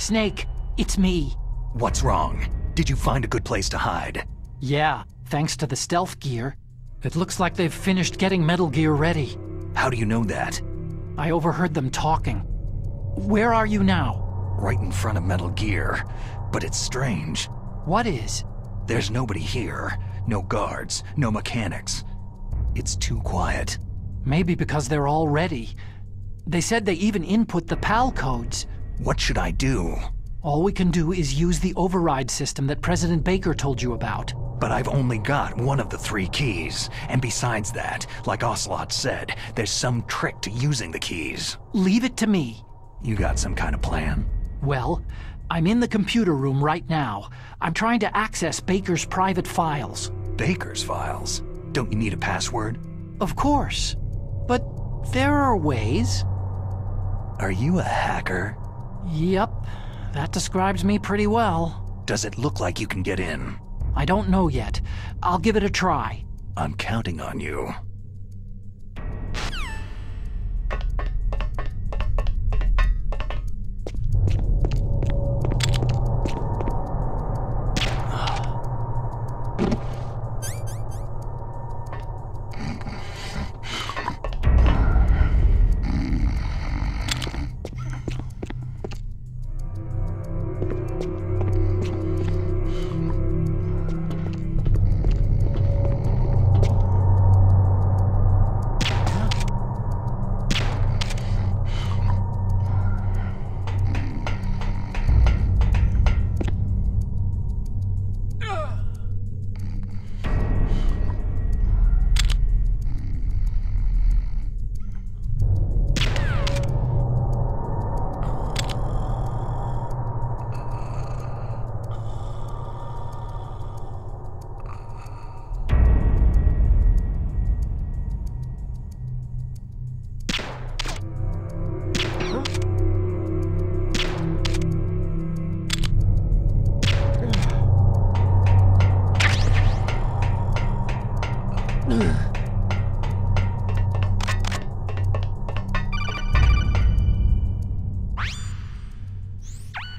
Snake, it's me. What's wrong? Did you find a good place to hide? Yeah, thanks to the stealth gear. It looks like they've finished getting Metal Gear ready. How do you know that? I overheard them talking. Where are you now? Right in front of Metal Gear. But it's strange. What is? There's nobody here. No guards, no mechanics. It's too quiet. Maybe because they're all ready. They said they even input the PAL codes. What should I do? All we can do is use the override system that President Baker told you about. But I've only got one of the 3 keys. And besides that, like Ocelot said, there's some trick to using the keys. Leave it to me. You got some kind of plan? Well, I'm in the computer room right now. I'm trying to access Baker's private files. Baker's files? Don't you need a password? Of course. But there are ways. Are you a hacker? Yep, that describes me pretty well. Does it look like you can get in? I don't know yet. I'll give it a try. I'm counting on you.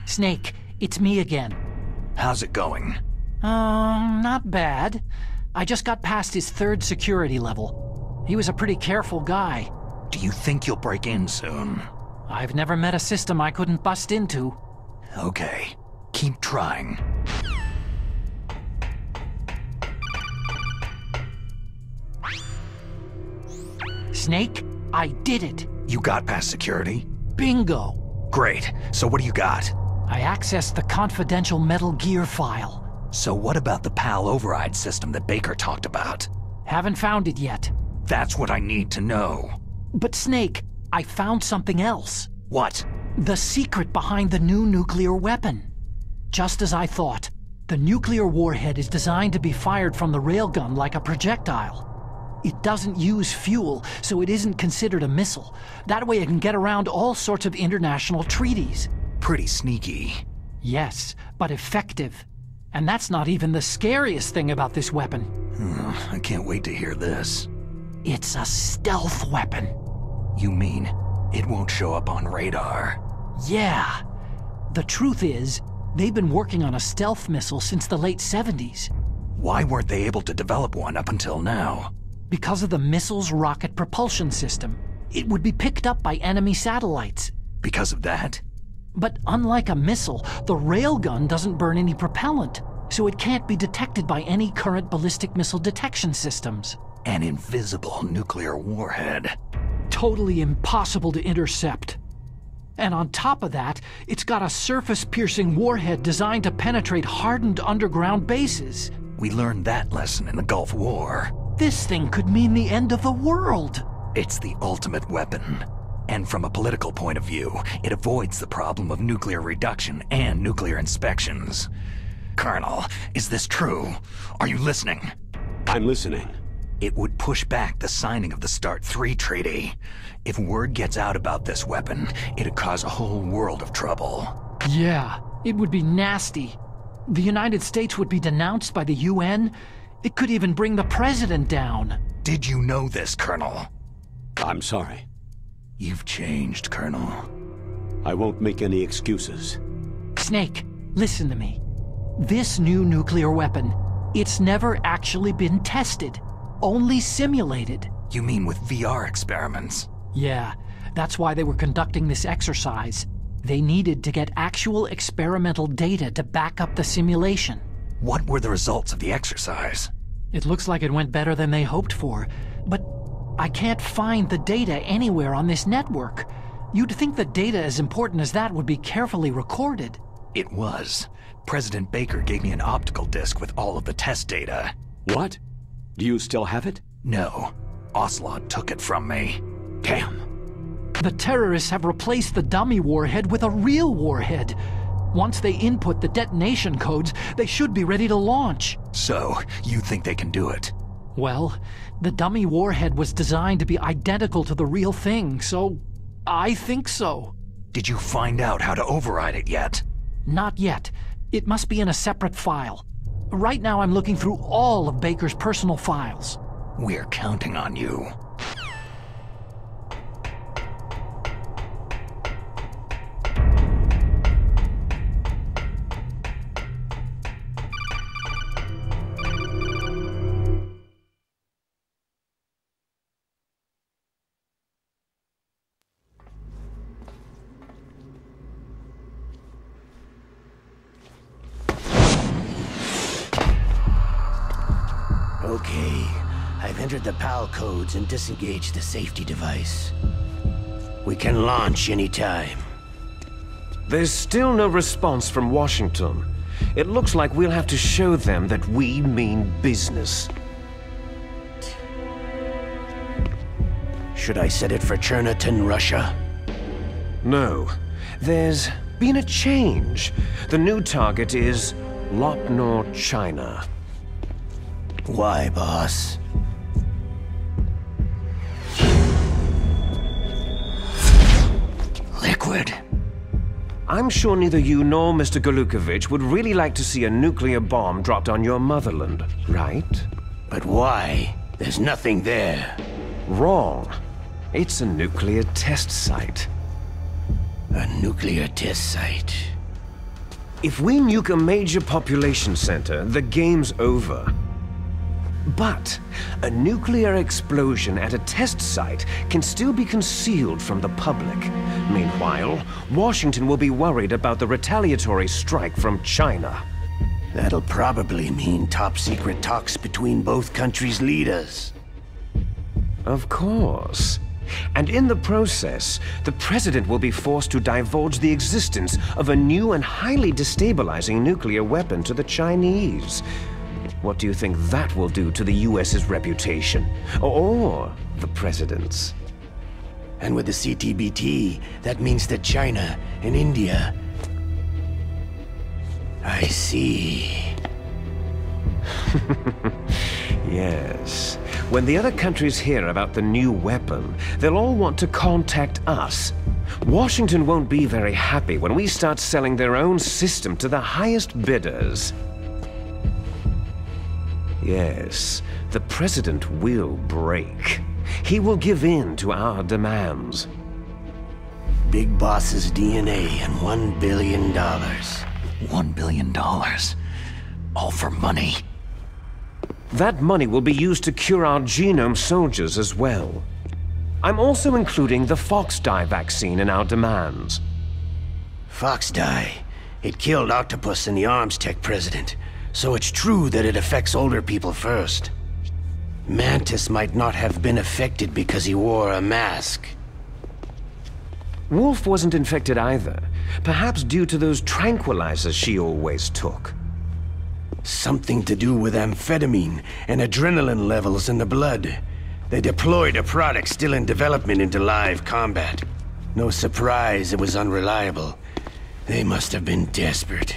Snake, it's me again. How's it going? Not bad. I just got past his 3rd security level. He was a pretty careful guy. Do you think you'll break in soon? I've never met a system I couldn't bust into. Okay, keep trying. Snake, I did it. You got past security? Bingo. Great, so what do you got? I accessed the confidential Metal Gear file. So what about the PAL override system that Baker talked about? Haven't found it yet. That's what I need to know. But Snake, I found something else. What? The secret behind the new nuclear weapon. Just as I thought, the nuclear warhead is designed to be fired from the railgun like a projectile. It doesn't use fuel, so it isn't considered a missile. That way it can get around all sorts of international treaties. Pretty sneaky. Yes, but effective. And that's not even the scariest thing about this weapon. I can't wait to hear this. It's a stealth weapon. You mean it won't show up on radar? Yeah. The truth is, they've been working on a stealth missile since the late 70s. Why weren't they able to develop one up until now? Because of the missile's rocket propulsion system. It would be picked up by enemy satellites. Because of that? But unlike a missile, the railgun doesn't burn any propellant, so it can't be detected by any current ballistic missile detection systems. An invisible nuclear warhead. Totally impossible to intercept. And on top of that, it's got a surface-piercing warhead designed to penetrate hardened underground bases. We learned that lesson in the Gulf War. This thing could mean the end of the world. It's the ultimate weapon. And from a political point of view, it avoids the problem of nuclear reduction and nuclear inspections. Colonel, is this true? Are you listening? I'm listening. It would push back the signing of the START 3 treaty. If word gets out about this weapon, it'd cause a whole world of trouble. Yeah, it would be nasty. The United States would be denounced by the UN. It could even bring the president down. Did you know this, Colonel? I'm sorry. You've changed, Colonel. I won't make any excuses. Snake, listen to me. This new nuclear weapon, it's never actually been tested. Only simulated. You mean with VR experiments? Yeah, that's why they were conducting this exercise. They needed to get actual experimental data to back up the simulation. What were the results of the exercise? It looks like it went better than they hoped for, but I can't find the data anywhere on this network. You'd think the data as important as that would be carefully recorded. It was. President Baker gave me an optical disc with all of the test data. What? Do you still have it? No. Ocelot took it from me. Damn. The terrorists have replaced the dummy warhead with a real warhead. Once they input the detonation codes, they should be ready to launch. So, you think they can do it? Well, the dummy warhead was designed to be identical to the real thing, so I think so. Did you find out how to override it yet? Not yet. It must be in a separate file. Right now I'm looking through all of Baker's personal files. We're counting on you. Okay, I've entered the PAL codes and disengaged the safety device. We can launch anytime. There's still no response from Washington. It looks like we'll have to show them that we mean business. Should I set it for Cherniton, Russia? No. There's been a change. The new target is Lopnor, China. Why, boss? Liquid. I'm sure neither you nor Mr. Golukovich would really like to see a nuclear bomb dropped on your motherland, right? But why? There's nothing there. Wrong. It's a nuclear test site. A nuclear test site. If we nuke a major population center, the game's over. But a nuclear explosion at a test site can still be concealed from the public. Meanwhile, Washington will be worried about the retaliatory strike from China. That'll probably mean top-secret talks between both countries' leaders. Of course. And in the process, the president will be forced to divulge the existence of a new and highly destabilizing nuclear weapon to the Chinese. What do you think that will do to the US's reputation? Or the president's? And with the CTBT, that means that China and India... I see. Yes. When the other countries hear about the new weapon, they'll all want to contact us. Washington won't be very happy when we start selling their own system to the highest bidders. Yes, the president will break. He will give in to our demands. Big Boss's DNA and $1 billion. $1 billion. All for money. That money will be used to cure our genome soldiers as well. I'm also including the Fox-dye vaccine in our demands. Fox-dye. It killed Octopus and the Arms Tech president. So it's true that it affects older people first. Mantis might not have been affected because he wore a mask. Wolf wasn't infected either, perhaps due to those tranquilizers she always took. Something to do with amphetamine and adrenaline levels in the blood. They deployed a product still in development into live combat. No surprise it was unreliable. They must have been desperate.